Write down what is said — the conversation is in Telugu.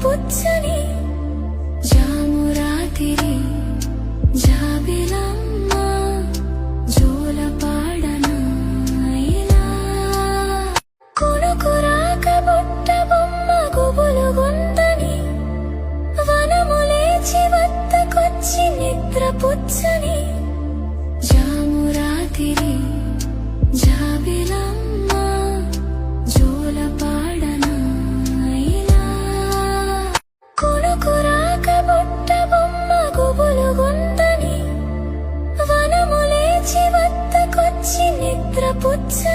పుచ్చని జాము రాతిరి జాబిలమ్మ జోల పాడనా ఇలా కొనుకురాక బుట్ట బొమ్మ గుబులు గుందని వనము లేచి వద్దకొచ్చి నిద్ర పుచ్చని జాము రాతిరి జాబిలమ్మ జోల పాడనా ఇలా కొనుకురాక బుట్ట బొమ్మ గుబులు గుందని వనము లేచి వద్దకొచ్చి నిద్ర పుచ్చని